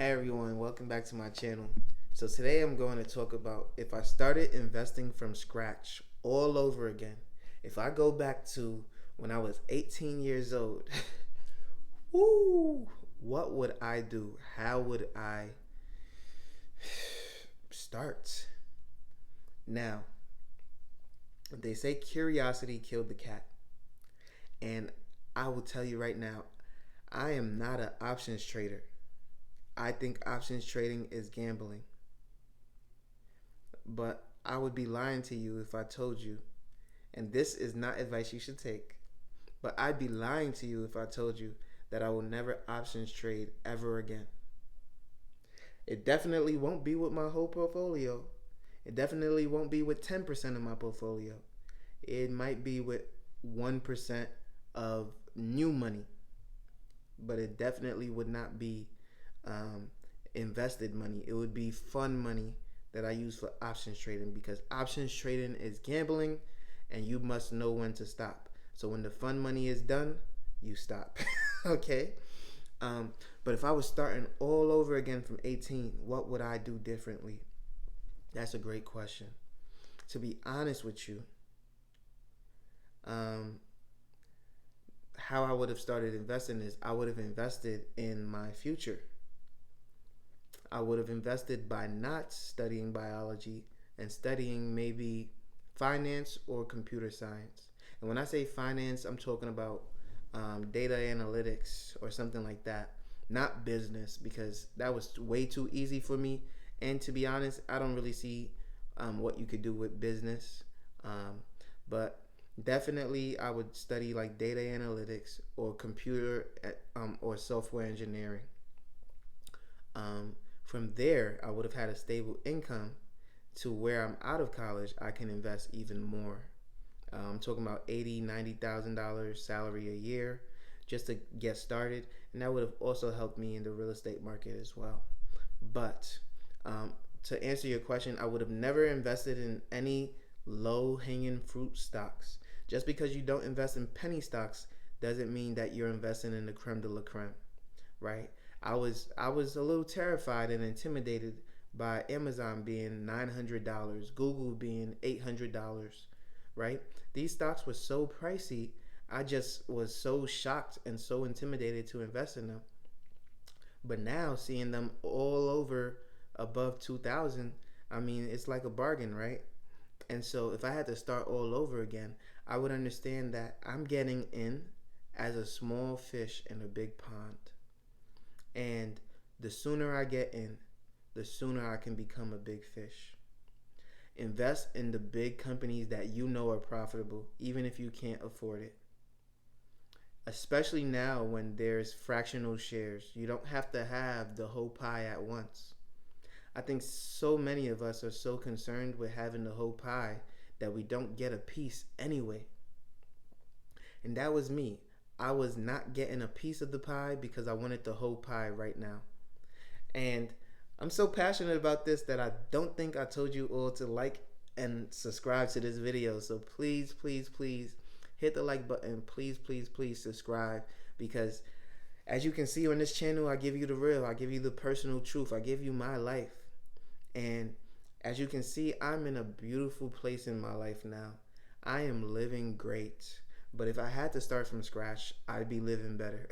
Hey everyone, welcome back to my channel. So today I'm going to talk about if I started investing from scratch all over again. If I go back to when I was 18 years old, woo, what would I do? How would I start? Now, they say curiosity killed the cat. And I will tell you right now, I am not an options trader. I think options trading is gambling. But I would be lying to you if I told you, and this is not advice you should take, but I'd be lying to you if I told you that I will never options trade ever again. It definitely won't be with my whole portfolio. It definitely won't be with 10% of my portfolio. It might be with 1% of new money, but it definitely would not be um, invested money. It would be fun money that I use for options trading, because options trading is gambling and you must know when to stop. So when the fun money is done, you stop. Okay? Um, but if I was starting all over again from 18, what would I do differently? That's a great question. To be honest with you, um, how I would have started investing is I would have invested in my future. I would have invested by not studying biology and studying maybe finance or computer science. And when I say finance, I'm talking about data analytics or something like that, not business, because that was way too easy for me. And to be honest, I don't really see what you could do with business. But definitely, I would study like data analytics or computer or software engineering. From there, I would have had a stable income to where I'm out of college. I can invest even more. I'm talking about $80,000, $90,000 salary a year just to get started, and that would have also helped me in the real estate market as well. But to answer your question, I would have never invested in any low hanging fruit stocks. Just because you don't invest in penny stocks doesn't mean that you're investing in the creme de la creme, right? I was a little terrified and intimidated by Amazon being $900, Google being $800, right? These stocks were so pricey. I just was so shocked and so intimidated to invest in them. But now seeing them all over above 2000, I mean, it's like a bargain, right? And so if I had to start all over again, I would understand that I'm getting in as a small fish in a big pond. And the sooner I get in, the sooner I can become a big fish. Invest in the big companies that you know are profitable, even if you can't afford it. Especially now when there's fractional shares. You don't have to have the whole pie at once. I think so many of us are so concerned with having the whole pie that we don't get a piece anyway. And that was me. I was not getting a piece of the pie because I wanted the whole pie right now. And I'm so passionate about this that I don't think I told you all to like and subscribe to this video. So please, please, please hit the like button. Please, please, please subscribe, because as you can see on this channel, I give you the real. I give you the personal truth. I give you my life. And as you can see, I'm in a beautiful place in my life now. I am living great. But if I had to start from scratch, I'd be living better.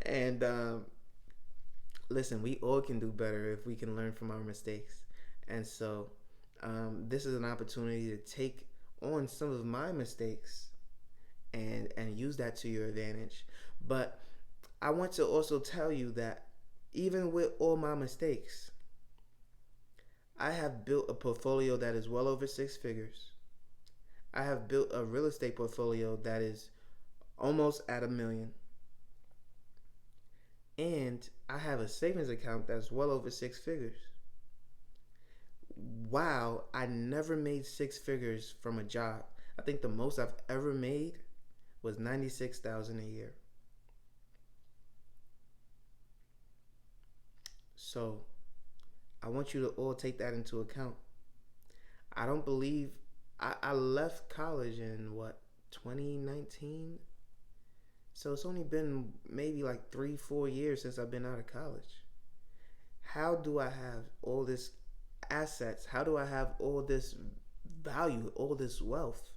And listen, we all can do better if we can learn from our mistakes. And so this is an opportunity to take on some of my mistakes and use that to your advantage. But I want to also tell you that even with all my mistakes, I have built a portfolio that is well over six figures. I have built a real estate portfolio that is almost at $1 million. And I have a savings account that's well over six figures. Wow, I never made six figures from a job. I think the most I've ever made was $96,000 a year. So I want you to all take that into account. I don't believe I left college in what, 2019? So it's only been maybe like 3, 4 years since I've been out of college. How do I have all this assets? How do I have all this value, all this wealth?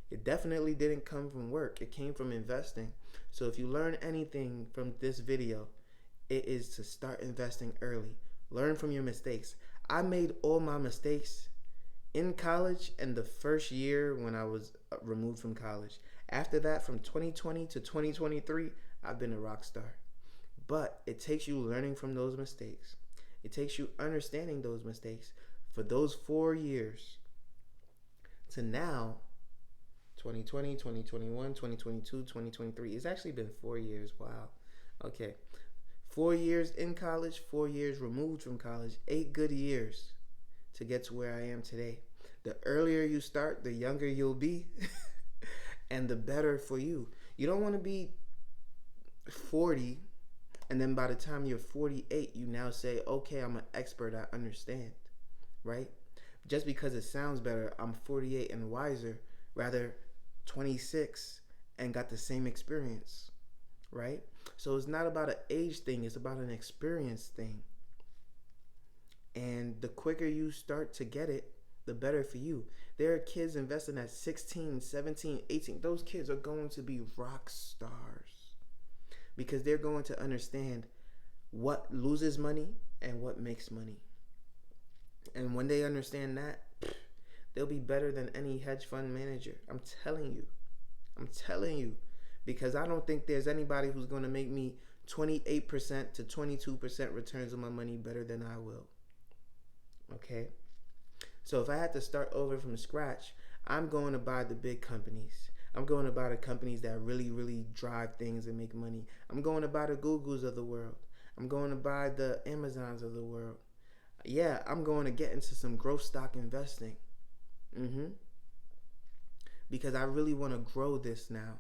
It definitely didn't come from work. It came from investing. So if you learn anything from this video, it is to start investing early. Learn from your mistakes. I made all my mistakes in college and the first year when I was removed from college. After that, from 2020 to 2023, I've been a rock star. But it takes you learning from those mistakes. It takes you understanding those mistakes for those 4 years to now, 2020, 2021, 2022, 2023. It's actually been 4 years. Wow. Okay. 4 years in college, 4 years removed from college, 8 good years to get to where I am today. The earlier you start, the younger you'll be, and the better for you. You don't want to be 40, and then by the time you're 48, you now say, okay, I'm an expert, I understand, right? Just because it sounds better, I'm 48 and wiser, rather 26 and got the same experience, right? So it's not about an age thing, it's about an experience thing. And the quicker you start to get it, the better for you. There are kids investing at 16, 17, 18. Those kids are going to be rock stars because they're going to understand what loses money and what makes money. And when they understand that, they'll be better than any hedge fund manager. I'm telling you. Because I don't think there's anybody who's going to make me 28% to 22% returns on my money better than I will. Okay? So if I had to start over from scratch, I'm going to buy the big companies. I'm going to buy the companies that really, really drive things and make money. I'm going to buy the Googles of the world. I'm going to buy the Amazons of the world. Yeah, I'm going to get into some growth stock investing. Because I really want to grow this now.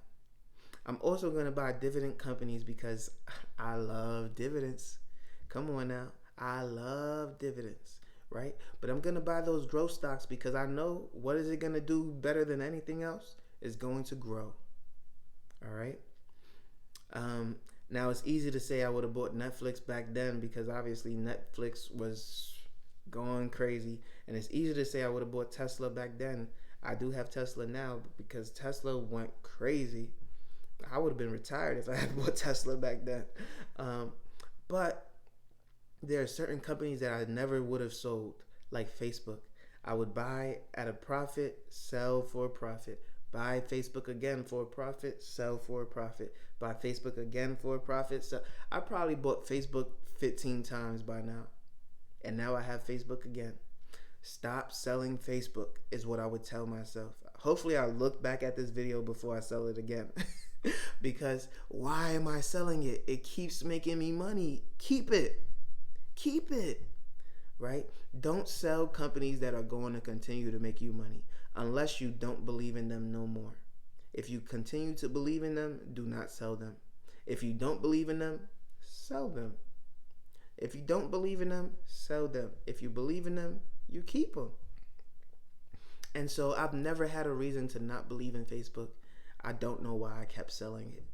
I'm also going to buy dividend companies because I love dividends. Come on now. I love dividends, right? But I'm going to buy those growth stocks because I know what is it going to do better than anything else? It's going to grow. All right? Now, it's easy to say I would have bought Netflix back then because obviously Netflix was going crazy. And it's easy to say I would have bought Tesla back then. I do have Tesla now because Tesla went crazy. I would have been retired if I had bought Tesla back then. But there are certain companies that I never would have sold, like Facebook. I would buy at a profit, sell for a profit. Buy Facebook again for a profit, sell for a profit. Buy Facebook again for a profit. So I probably bought Facebook 15 times by now. And now I have Facebook again. Stop selling Facebook is what I would tell myself. Hopefully I look back at this video before I sell it again. Because why am I selling it? It keeps making me money. Keep it. Keep it. Right? Don't sell companies that are going to continue to make you money unless you don't believe in them no more. If you continue to believe in them, do not sell them. If you don't believe in them, sell them. If you don't believe in them, sell them. If you believe in them, you keep them. And so I've never had a reason to not believe in Facebook. I don't know why I kept selling it.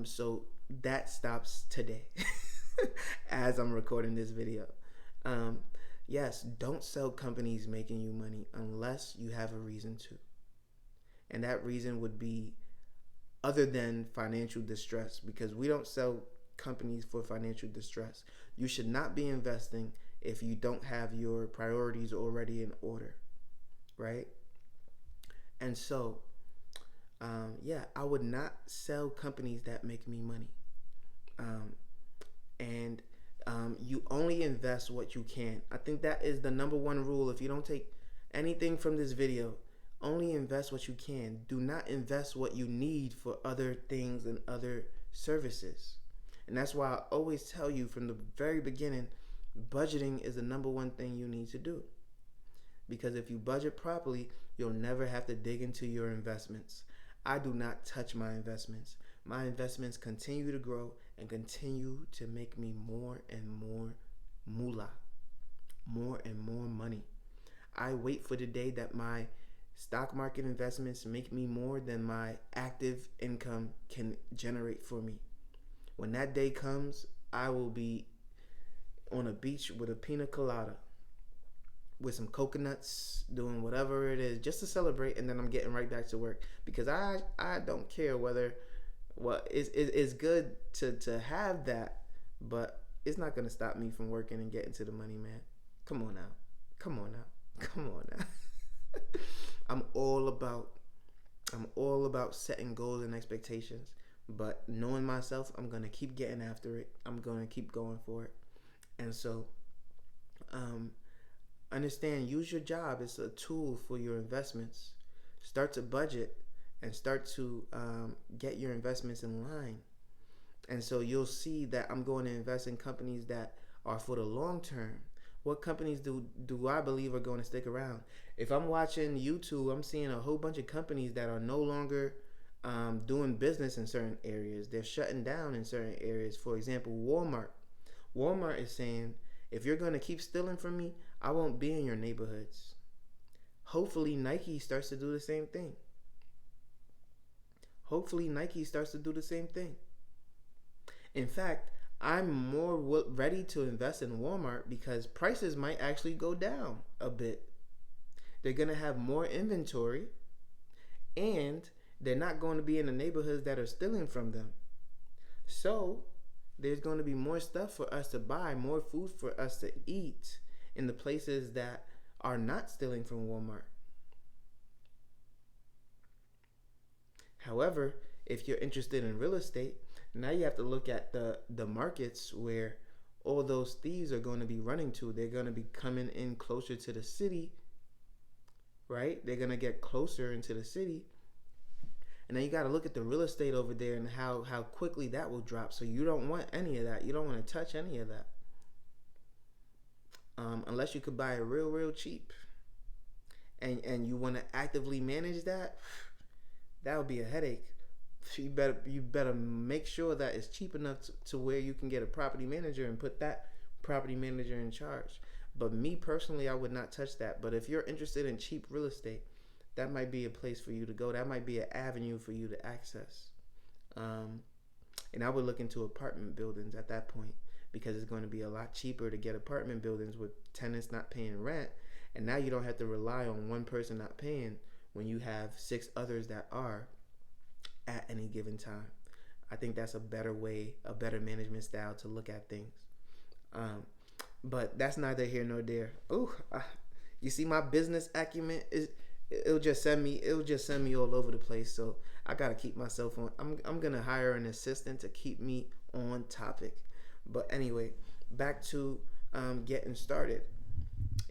So that stops today as I'm recording this video. Yes, don't sell companies making you money unless you have a reason to. And that reason would be other than financial distress, because we don't sell companies for financial distress. You should not be investing if you don't have your priorities already in order, right? And so, I would not sell companies that make me money. You only invest what you can. I think that is the number one rule. If you don't take anything from this video, only invest what you can. Do not invest what you need for other things and other services. And that's why I always tell you from the very beginning, budgeting is the number one thing you need to do. Because if you budget properly, you'll never have to dig into your investments. I do not touch my investments. My investments continue to grow and continue to make me more and more moolah, more and more money. I wait for the day that my Stock market investments make me more than my active income can generate for me. When that day comes, I will be on a beach with a pina colada, with some coconuts, doing whatever it is just to celebrate, and then I'm getting right back to work because I don't care whether it's good to have that, but it's not gonna stop me from working and getting to the money, man. Come on now, come on now, come on now. I'm all about I'm all about setting goals and expectations, but knowing myself, I'm gonna keep getting after it. I'm gonna keep going for it, and so um, understand. Use your job as a tool for your investments. Start to budget and start to get your investments in line. And so you'll see that I'm going to invest in companies that are for the long term. What companies do I believe are going to stick around? If I'm watching YouTube, I'm seeing a whole bunch of companies that are no longer doing business in certain areas. They're shutting down in certain areas. For example, Walmart. Walmart is saying, if you're going to keep stealing from me, I won't be in your neighborhoods. Hopefully, Nike starts to do the same thing. Hopefully, Nike starts to do the same thing. In fact, I'm more ready to invest in Walmart because prices might actually go down a bit. They're going to have more inventory, and they're not going to be in the neighborhoods that are stealing from them. So there's going to be more stuff for us to buy, more food for us to eat in the places that are not stealing from Walmart. However, if you're interested in real estate, now you have to look at the markets where all those thieves are going to be running to. They're going to be coming in closer to the city, right? They're going to get closer into the city. And then you got to look at the real estate over there and how quickly that will drop. So you don't want any of that. You don't want to touch any of that. Unless you could buy it real cheap. And you want to actively manage that, that would be a headache. You better make sure that it's cheap enough to where you can get a property manager and put that property manager in charge. But me personally, I would not touch that. But if you're interested in cheap real estate, that might be a place for you to go. That might be an avenue for you to access. And I would look into apartment buildings at that point because it's going to be a lot cheaper to get apartment buildings with tenants not paying rent. And now you don't have to rely on one person not paying when you have 6 others that are at any given time. I think that's a better way, a better management style to look at things. But that's neither here nor there. You see, my business acumen it'll just send me all over the place. So I gotta keep myself on. I'm gonna hire an assistant to keep me on topic. But anyway, back to getting started.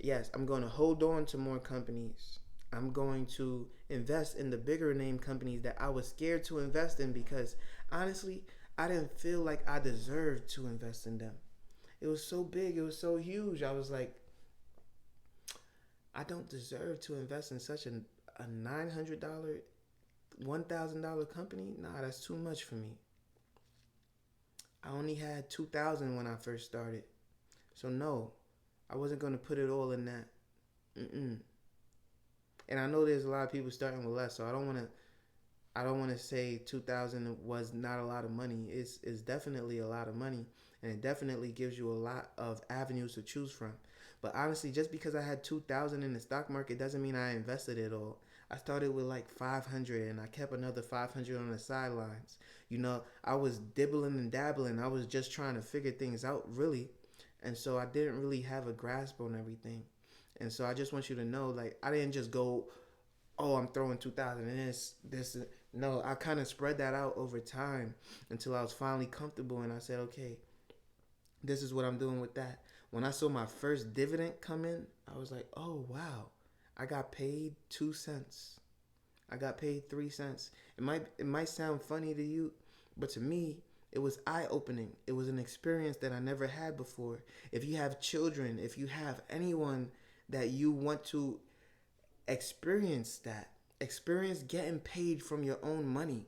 Yes, I'm going to hold on to more companies. I'm going to invest in the bigger name companies that I was scared to invest in because honestly, I didn't feel like I deserved to invest in them. It was so big, it was so huge. I was like, I don't deserve to invest in such a $900, $1,000 company. Nah, that's too much for me. I only had $2,000 when I first started. So no, I wasn't going to put it all in that. And I know there's a lot of people starting with less, so I don't want to say 2,000 was not a lot of money. It's definitely a lot of money, and it definitely gives you a lot of avenues to choose from. But honestly, just because I had 2,000 in the stock market doesn't mean I invested it all. I started with like 500 and I kept another 500 on the sidelines. You know, I was dibbling and dabbling. I was just trying to figure things out really. And so I didn't really have a grasp on everything. And so I just want you to know, like, I didn't just go, oh, I'm throwing 2,000 in this. No, I kind of spread that out over time until I was finally comfortable. And I said, okay, this is what I'm doing with that. When I saw my first dividend come in, I was like, oh, wow, I got paid 2 cents. I got paid 3 cents. It might sound funny to you, but to me, it was eye-opening. It was an experience that I never had before. If you have children, if you have anyone that you want to experience getting paid from your own money,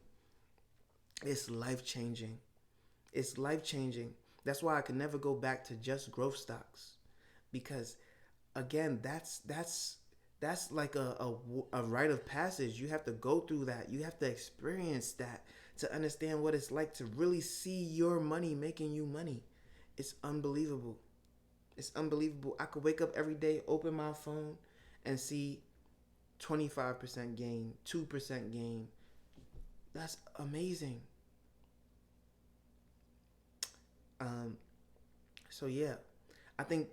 it's life-changing. It's life-changing. That's why I could never go back to just growth stocks, because again, that's that's like a rite of passage. You have to go through that. You have to experience that to understand what it's like to really see your money making you money. It's unbelievable. It's unbelievable. I could wake up every day, open my phone, and see 25% gain, 2% gain. That's amazing. Um, so yeah, I think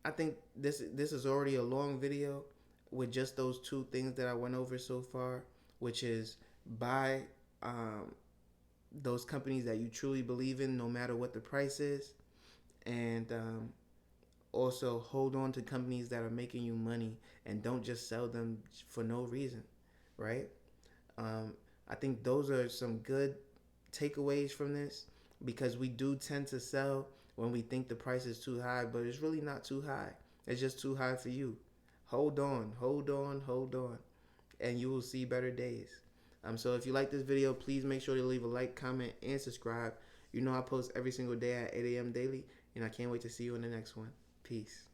I think this is already a long video with just those two things that I went over so far, which is buy um, those companies that you truly believe in, no matter what the price is, and also hold on to companies that are making you money and don't just sell them for no reason, right? Um, I think those are some good takeaways from this because we do tend to sell when we think the price is too high, but it's really not too high. It's just too high for you. Hold on, hold on, hold on, and you will see better days. So if you like this video, please make sure to leave a like, comment, and subscribe. You know I post every single day at 8 a.m. daily, and I can't wait to see you in the next one. Peace.